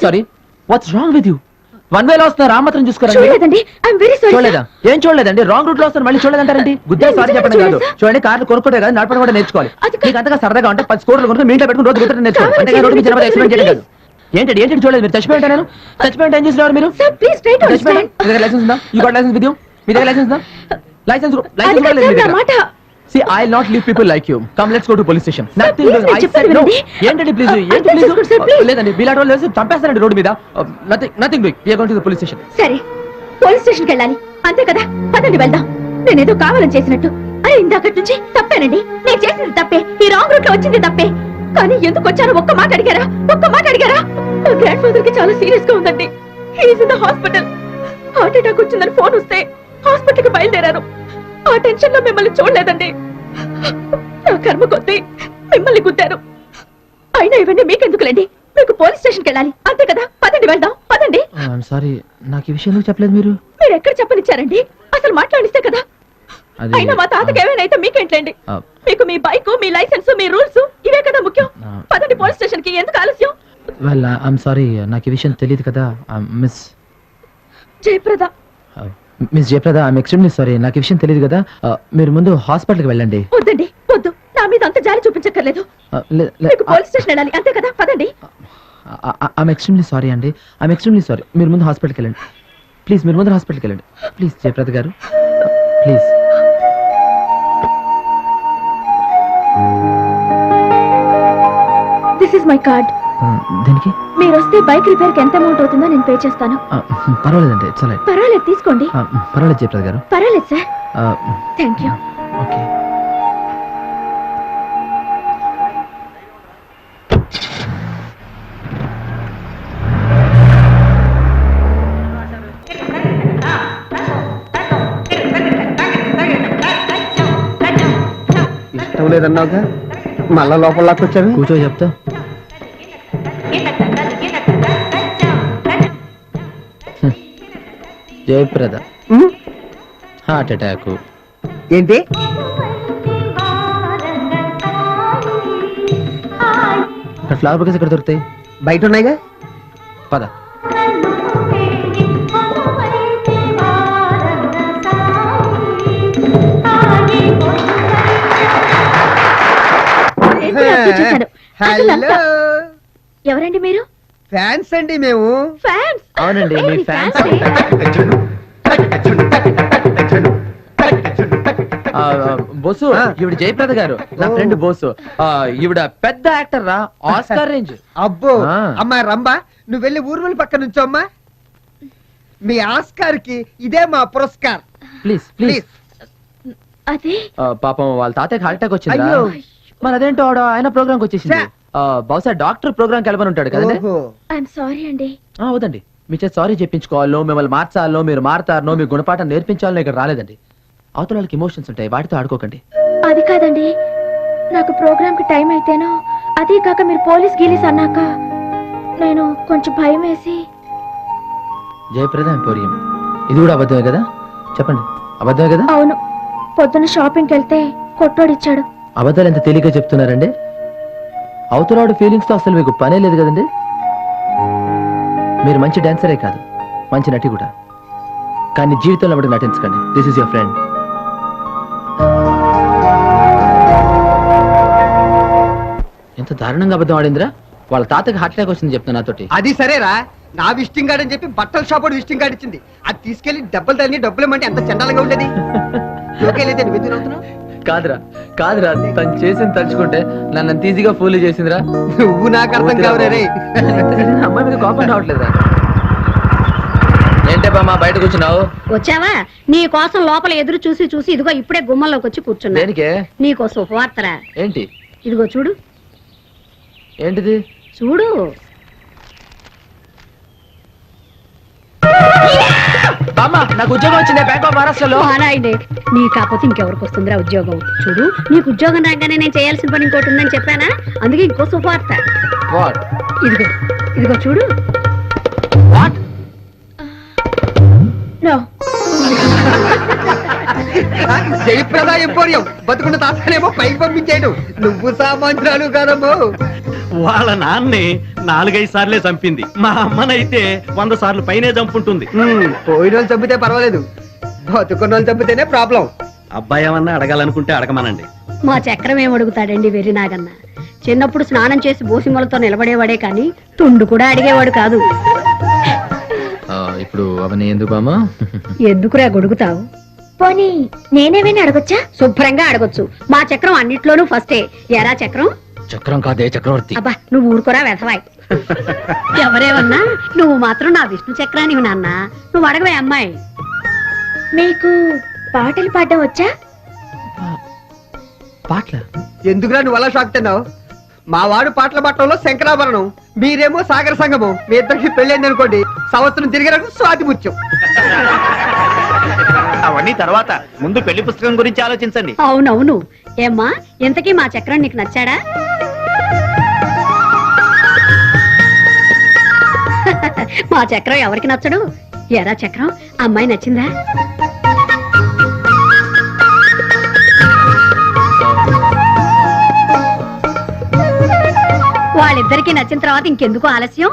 Sorry. What's wrong with you? One వేలో వస్తున్నారు, ఆ మాత్రం చూసుకోరండి. చూడలేదండి, ఐఎమ్ వెరీ సారీ. చూడలేదా? ఏం చూడలేదండి? రాంగ్ రూట్ లో వస్తారు, మళ్ళీ చూడలేదంటారండి. గుద్దే సారీ చెప్పడం కాదు. చూడండి, కార్లు కొనుక్కుంటే కదా నడపడం కూడా నేర్చుకోవాలి. మీకు అంతగా సరదాగా ఉంటే 10 స్కూటర్లు కొనుక్కొని మీ ఇంట్లో పెట్టుకుని రోజు గుర్తు నేర్చుకోవాలి. అంటే రోడ్డు మీద ఎక్స్పెరిమెంట్ చేయడం కాదు. ఏంటి ఏంటి చూడలేదు మీరు? చచ్చిపోయి నేను చచ్చిపోయి ఏం చేసినారు మీరు? Please try to understand. మీ దగ్గర లైసెన్స్ ఉందా? You got licence with you? మీ దగ్గర లైసెన్స్ ఉందా? లైసెన్స్ కూడా లేదు మీ దగ్గర. మాట. See, I'll not leave people like you. Come, let's go to police station. Nothing. I said no. ఏంటండి ప్లీజ్? ఏంటి ప్లీజ్? లేదండి, బిలాట్ వాళ్ళు చంపేస్తారండి రోడ్డు మీద. Nothing doing. We are going to the police station. సరే, పోలీస్ స్టేషన్కి వెళ్ళాలి అంతే కదా? పదండి వెళ్దాం. నేనేదో కావాలని చేసినట్టు. అరే ఇందాకటి నుంచి తప్పేనండి. నేను చేసింది తప్పే, ఈ రాంగ్ రూట్ లో వచ్చింది తప్పే. కానీ ఎందుకు వచ్చారో ఒక్క మాట అడిగారా? మా గ్రాండ్ ఫాదర్ కి చాలా సీరియస్ గా ఉందండి. He's in the hospital. Heart attack వచ్చిందని ఫోన్ వస్తే హాస్పిటల్ కి బయలుదేరారు. ఆ టెన్షన్ లో మిమ్మల్ని చూడలేదండి. నా కర్మ కొద్దీ మిమ్మల్ని గుద్దారు. అయినా ఇవన్నీ మీకెందుకులేండి, మీకు పోలీస్ స్టేషన్కి వెళ్ళాలి అంతే కదా? పదండి వెళ్దాం, పదండి. సారీ, నాకు ఈ విషయం ఎందుకు చెప్పలేదు మీరు? మీరు ఎక్కడ చెప్పనిచ్చారండి? అసలు మాట్లాడిస్తే కదా. అయినా మా తాతకి ఏమైనా అయితే మీకేంటండి? మీకు మీ బైక్, మీ లైసెన్స్, మీ రూల్స్ ఇవే కదా ముఖ్యం. పదండి పోలీస్ స్టేషన్ కి. ఎందుకు ఆలస్యం? వెల్ ఐఎమ్ సారీ, నాకు ఈ విషయం తెలియదు కదా. Miss Jayaprada. Miss Jayaprada, I'm extremely sorry, నాకు ఈ విషయం తెలియదు కదా. మీరు ముందు హాస్పిటల్కి వెళ్ళండి. వద్దండి, వద్దు. నా మీద అంత జాలి చూపించక్కర్లేదు. మీకు పోలీస్ స్టేషన్ వెళ్ళాలి అంతే కదా? పదండి. ఐఎమ్ ఎక్స్ట్రీమ్లీ సారీ అండి, ఐఎమ్ ఎక్స్ట్రీమ్లీ సారీ. మీరు ముందు హాస్పిటల్కి వెళ్ళండి ప్లీజ్. మీరు ముందు హాస్పిటల్కి వెళ్ళండి ప్లీజ్. జయప్రద గారు please. This is my card. దేనికి? మీరు వస్తే బైక్ రిపేర్ కి ఎంత అమౌంట్ అవుతుందో నేను పే చేస్తాను. పర్వాలేదండి, ఇట్స్ ఆల్ రైట్. పర్వాలేదు, తీసుకోండి. పర్వాలేదు జయప్రద గారు. పర్వాలేదు సార్. Thank you. ఓకే. ఇష్టం లేదన్నావుగా, మళ్ళా లోపల లాక్కొచ్చావి. కూర్చో చెప్తా. Jayaprada heart attack. ఏంటి? ఫ్లవర్ బొకేస్ ఎక్కడ దొరుకుతాయి? బయట ఉన్నాయిగా. పద. ఎవరండి మీరు? ఫ్యాన్స్ అండి మేము. ఫ్యాన్స్? అవునండి, మీ ఫ్యాన్స్. బోసు, ఈవిడ జయప్రద గారు నా ఫ్రెండ్ బోసు. ఈవిడ పెద్ద యాక్టర్ రా, ఆస్కార్ రేంజ్. అబ్బో అమ్మా రంబా, నువ్వు వెళ్ళి ఊర్వల పక్క నుంచో అమ్మా. మీ ఆస్కార్ కి ఇదే మా పురస్కార్. Please please. అదే పాపం వాళ్ళ తాతయ్యకి హార్ట్ అటాక్ వచ్చింది. మరి అదేంటో ఆయన ప్రోగ్రామ్ వచ్చేసింది. బహుశా డాక్టర్ ప్రోగ్రామ్ కి వెళ్ళమని ఉంటాడు కదండి. ఐఎమ్ సారీ అండి. వద్దండి, మీ చేత సారీ చెప్పించుకోవాలో, మిమ్మల్ని మార్చాలో, మీరు మారతారనో, మీ గుణపాఠం నేర్పించాలో ఇక్కడ రాలేదండి. అవతల వాళ్ళకి ఎమోషన్స్ ఉంటాయి, వాటితో ఆడుకోకండి. అది కాదండి, నాకు ప్రోగ్రామ్ కి టైం అయితేనో, అదే కాక మీరు పోలీస్ గీలీస్ అన్నాక నేను కొంచెం భయం వేసి. జయప్రద ఎంపోరియం, ఇది కూడా అబద్ధమే కదా? చెప్పండి, అబద్ధమే కదా? అవును, పొద్దున షాపింగ్కి వెళ్తే కొట్టోడిచ్చాడు. అబద్ధాలు ఎంత తేలిగ్గా చెప్తున్నారండి. అవతలాడు ఫీలింగ్స్ తో అసలు మీకు పనే లేదు కదండి. మీరు మంచి డాన్సరే కాదు, మంచి నటి కూడా. కానీ జీవితంలో మటుకు నటించకండి. This is your friend. ఎంత దారుణంగా అబద్ధం ఆడిందిరా. వాళ్ళ తాతకి హార్ట్ అటాక్ వచ్చింది చెప్తున్నా నాతోటి. అది సరేరా, నా విజిటింగ్ కార్డ్ అని చెప్పి బట్టల షాప్ విజిటింగ్ కార్డ్ ఇచ్చింది. అది తీసుకెళ్లి డబ్బులు ఇమ్మంటే ఎంత చండాలంగా ఉండేది. కాదురా కాదురా, తను చేసింది తలుచుకుంటే నన్ను అంత ఈజీగా ఫూల్ చేసిందిరా. నువ్వు నాకు అర్థం కావరే. అమ్మాయి మీద కోపం రావట్లేదురా. ఏంటే బామ్మ బయట కూర్చున్నావు? వచ్చావా? నీ కోసం లోపల ఎదురు చూసి చూసి ఇదిగో ఇప్పుడే గుమ్మంలోకి వచ్చి కూర్చున్నా. దేనికే? నీకోసం వార్తరా. ఏంటి? ఇదిగో చూడు. ఏంటిది? చూడు. నాకు ఉద్యోగం వచ్చింది బ్యాంక్ ఆఫ్ మహారాష్ట్రలో. నీ కాకపోతే ఇంకెవరికి వస్తుందిరా ఉద్యోగం? చూడు, నీకు ఉద్యోగం రాగానే నేను చేయాల్సిన పని ఇంకోటి ఉందని చెప్పానా, అందుకే ఇంకో శుభవార్త. ఇదిగో ఇదిగో చూడు. No. జయప్రద ఎంపోరియం బతుకున్న తాతనేమో పైకి పంపించేయడం నువ్వు సామాన్యురాలు కాదమ్మో. వాళ్ళ నాన్నే 4-5 సార్లే చంపింది, మా అమ్మనైతే 100 సార్లు పైనే చంపుంటుంది. పోయిన వాళ్ళు చంపితే పర్వాలేదు, బతుకున్న వాళ్ళు చంపితేనే ప్రాబ్లం. అబ్బాయి ఏమన్నా అడగాలనుకుంటే అడగమనండి. మా చక్రం ఏం అడుగుతాడండి వెర్రి నాగన్న. చిన్నప్పుడు స్నానం చేసి బోసిమలతో నిలబడేవాడే కానీ తుండు కూడా అడిగేవాడు కాదు. ఇప్పుడు అవన్నీ ఎందుకు బామ్మ? ఎందుకురా గొడుగుతావు? పోనీ నేనేమైనా అడగొచ్చా? శుభ్రంగా అడగొచ్చు. మా చక్రం అన్నిట్లోనూ ఫస్టే. ఎరా చక్రం? చక్రం కాదే చక్రవర్తి. అబ్బా నువ్వు ఊరుకోరా వెధవాయ్. ఎవరేమన్నా నువ్వు మాత్రం నా విష్ణు చక్రానివి నాన్న. నువ్వు అడగవే అమ్మాయి. మీకు పాటలు పాడడం వచ్చా? పాటల ఎందుకురా నువ్వు అలా షాక్ తిన్నావు? మా వాడు పాటల పట్టణంలో శంకరాభరణం, మీరేమో సాగర సంగమం. మీ ఇద్దరికి పెళ్ళైంది అనుకోండి, సంవత్సరం తిరిగినట్టు స్వాతి ముత్యం. అవన్నీ తర్వాత, ముందు పెళ్లి పుస్తకం గురించి ఆలోచించండి. అవునవును. ఏమ్మా ఇంతకీ మా చక్రం నీకు నచ్చాడా? మా చక్రం ఎవరికి నచ్చడు? ఎరా చక్రం అమ్మాయి నచ్చిందా? వాళ్ళిద్దరికి నచ్చిన తర్వాత ఇంకెందుకు ఆలస్యం?